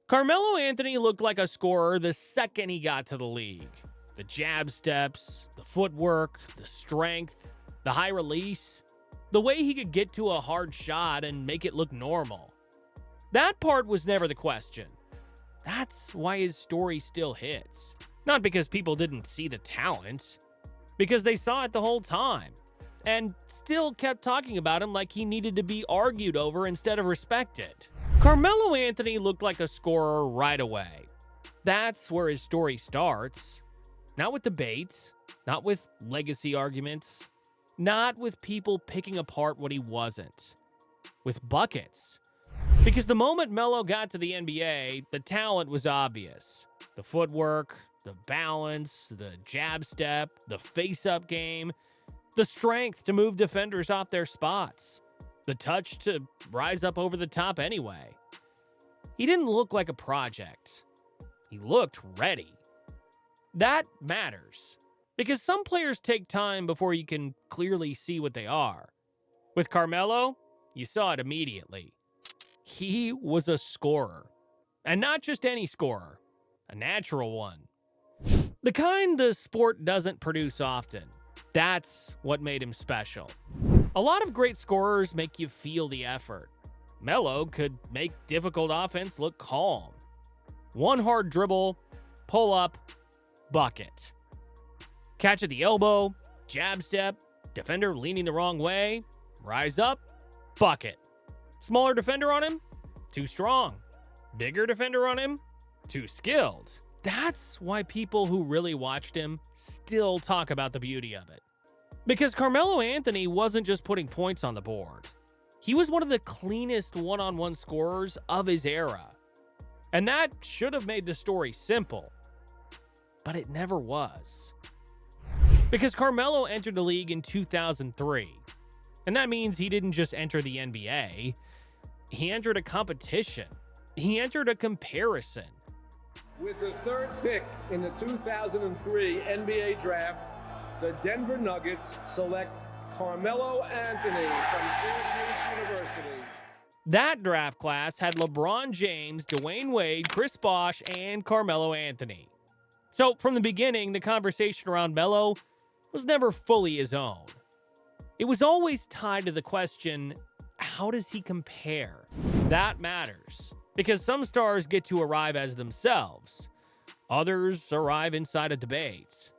Carmelo Anthony looked like a scorer the second he got to the league. The jab steps, the footwork, the strength, the high release, the way he could get to a hard shot and make it look normal. That part was never the question. That's why his story still hits. Not because people didn't see the talent, because they saw it the whole time, and still kept talking about him like he needed to be argued over instead of respected. Carmelo Anthony looked like a scorer right away. That's where his story starts. Not with debates, not with legacy arguments, not with people picking apart what he wasn't. With buckets. Because the moment Melo got to the NBA, the talent was obvious. The footwork, the balance, the jab step, the face-up game, the strength to move defenders off their spots, the touch to rise up over the top anyway. He didn't look like a project. He looked ready. That matters, because some players take time before you can clearly see what they are. With Carmelo, you saw it immediately. He was a scorer. And not just any scorer, a natural one. The kind the sport doesn't produce often. That's what made him special. A lot of great scorers make you feel the effort. Melo could make difficult offense look calm. One hard dribble, pull up, bucket. Catch at the elbow, jab step, defender leaning the wrong way, rise up, bucket. Smaller defender on him, too strong. Bigger defender on him, too skilled. That's why people who really watched him still talk about the beauty of it. Because Carmelo Anthony wasn't just putting points on the board. He was one of the cleanest one-on-one scorers of his era. And that should have made the story simple. But it never was. Because Carmelo entered the league in 2003. And that means he didn't just enter the NBA. He entered a competition. He entered a comparison. With the third pick in the 2003 NBA draft, the Denver Nuggets select Carmelo Anthony from Syracuse University. That draft class had LeBron James, Dwayne Wade, Chris Bosh, and Carmelo Anthony. So from the beginning, the conversation around Melo was never fully his own. It was always tied to the question, how does he compare? That matters, because some stars get to arrive as themselves. Others arrive inside a debate.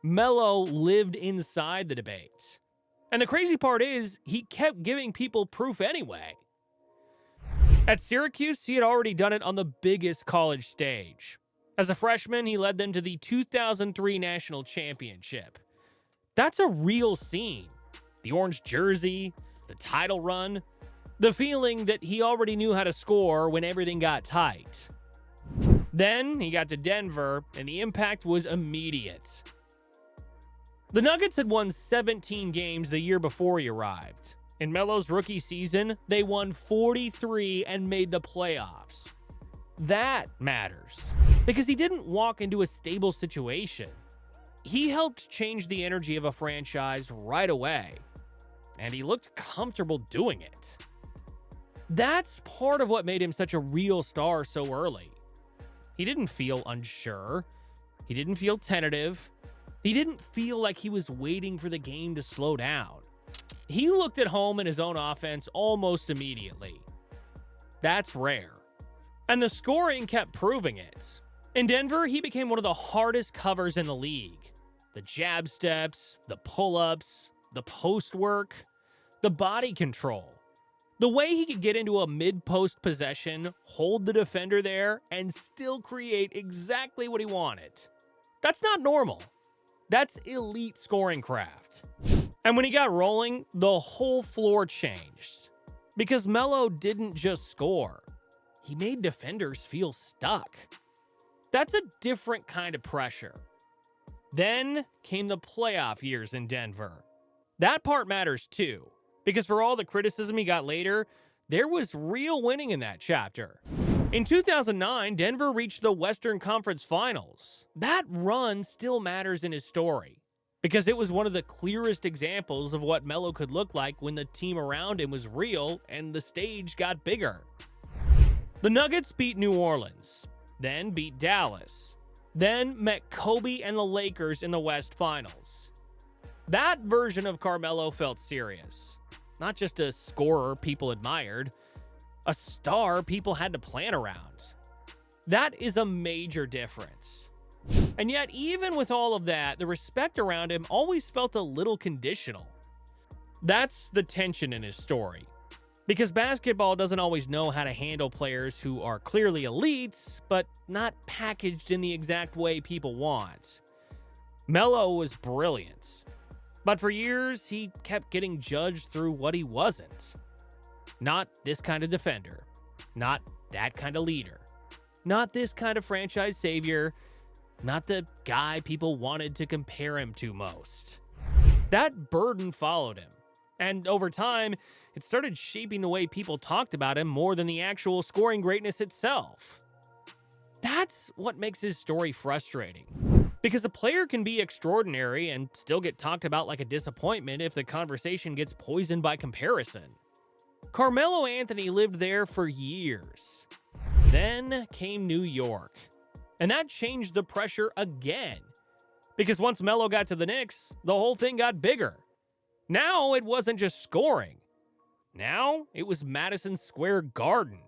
Melo lived inside the debate. And the crazy part is, he kept giving people proof anyway. At Syracuse, he had already done it on the biggest college stage. As a freshman, he led them to the 2003 National Championship. That's a real scene. The orange jersey, the title run, the feeling that he already knew how to score when everything got tight. Then he got to Denver, and the impact was immediate. The Nuggets had won 17 games the year before he arrived. In Melo's rookie season, they won 43 and made the playoffs. That matters, because he didn't walk into a stable situation. He helped change the energy of a franchise right away, and he looked comfortable doing it. That's part of what made him such a real star so early. He didn't feel unsure. He didn't feel tentative. He didn't feel like he was waiting for the game to slow down. He looked at home in his own offense almost immediately. That's rare. And the scoring kept proving it. In Denver, he became one of the hardest covers in the league. The jab steps, the pull-ups, the post work, the body control. The way he could get into a mid-post possession, hold the defender there, and still create exactly what he wanted. That's not normal. That's elite scoring craft. And when he got rolling, the whole floor changed. Because Melo didn't just score. He made defenders feel stuck. That's a different kind of pressure. Then came the playoff years in Denver. That part matters too, because for all the criticism he got later, there was real winning in that chapter. In 2009, Denver reached the Western Conference Finals. That run still matters in his story, because it was one of the clearest examples of what Melo could look like when the team around him was real and the stage got bigger. The Nuggets beat New Orleans, then beat Dallas, then met Kobe and the Lakers in the West Finals. That version of Carmelo felt serious. Not just a scorer people admired, a star people had to plan around. That is a major difference. And yet, even with all of that, the respect around him always felt a little conditional. That's the tension in his story. Because basketball doesn't always know how to handle players who are clearly elites, but not packaged in the exact way people want. Melo was brilliant. But for years, he kept getting judged through what he wasn't. Not this kind of defender. Not that kind of leader. Not this kind of franchise savior. Not the guy people wanted to compare him to most. That burden followed him. And over time, it started shaping the way people talked about him more than the actual scoring greatness itself. That's what makes his story frustrating. Because a player can be extraordinary and still get talked about like a disappointment if the conversation gets poisoned by comparison. Carmelo Anthony lived there for years. Then came New York. And that changed the pressure again. Because once Melo got to the Knicks, the whole thing got bigger. Now it wasn't just scoring. Now it was Madison Square Garden,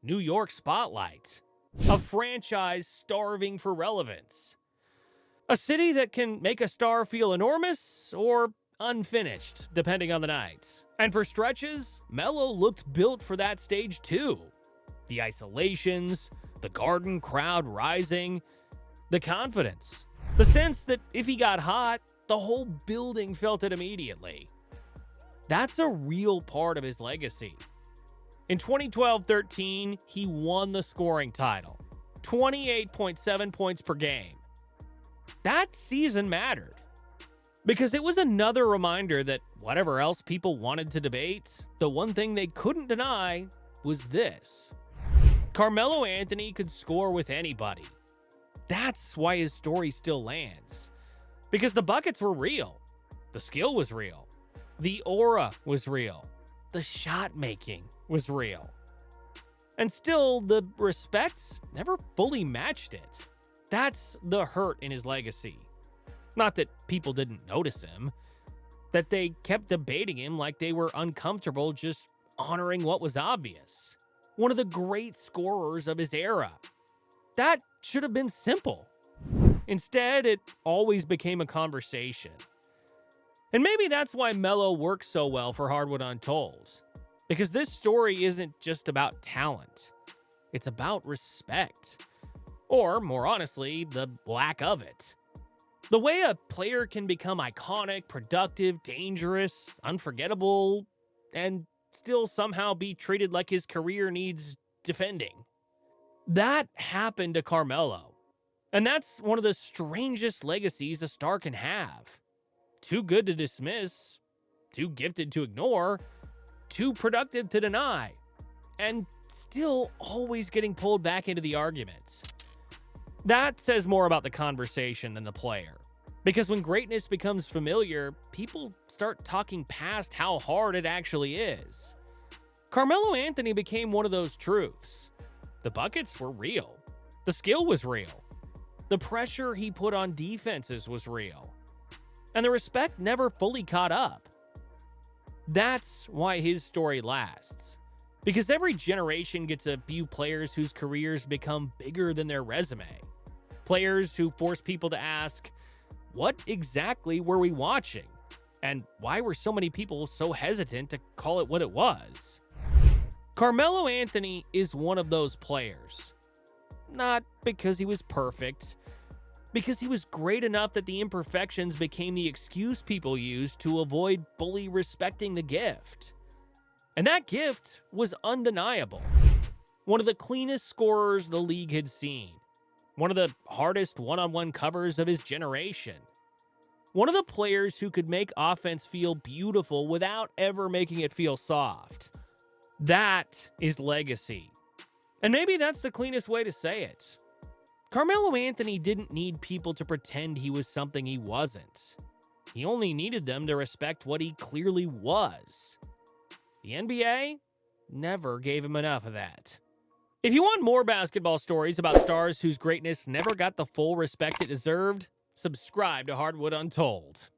New York spotlight, a franchise starving for relevance. A city that can make a star feel enormous or unfinished, depending on the night. And for stretches, Melo looked built for that stage too. The isolations, the Garden crowd rising, the confidence, the sense that if he got hot, the whole building felt it immediately. That's a real part of his legacy. In 2012-13, he won the scoring title, 28.7 points per game. That season mattered, because it was another reminder that whatever else people wanted to debate, the one thing they couldn't deny was this. Carmelo Anthony could score with anybody. That's why his story still lands. Because the buckets were real. The skill was real. The aura was real. The shot making was real. And still, the respect never fully matched it. That's the hurt in his legacy. Not that people didn't notice him. That they kept debating him like they were uncomfortable just honoring what was obvious. One of the great scorers of his era. That should have been simple. Instead, it always became a conversation. And maybe that's why Melo works so well for Hardwood Untold. Because this story isn't just about talent. It's about respect. Or, more honestly, the lack of it. The way a player can become iconic, productive, dangerous, unforgettable, and still somehow be treated like his career needs defending. That happened to Carmelo. And that's one of the strangest legacies a star can have. Too good to dismiss, too gifted to ignore, too productive to deny, and still always getting pulled back into the arguments. That says more about the conversation than the player. Because when greatness becomes familiar, people start talking past how hard it actually is. Carmelo Anthony became one of those truths. The buckets were real. The skill was real. The pressure he put on defenses was real. And the respect never fully caught up. That's why his story lasts. Because every generation gets a few players whose careers become bigger than their resume. Players who force people to ask, what exactly were we watching? And why were so many people so hesitant to call it what it was? Carmelo Anthony is one of those players. Not because he was perfect, because he was great enough that the imperfections became the excuse people used to avoid fully respecting the gift. And that gift was undeniable. One of the cleanest scorers the league had seen. One of the hardest one-on-one covers of his generation. One of the players who could make offense feel beautiful without ever making it feel soft. That is legacy. And maybe that's the cleanest way to say it. Carmelo Anthony didn't need people to pretend he was something he wasn't. He only needed them to respect what he clearly was. The NBA never gave him enough of that. If you want more basketball stories about stars whose greatness never got the full respect it deserved, subscribe to Hardwood Untold.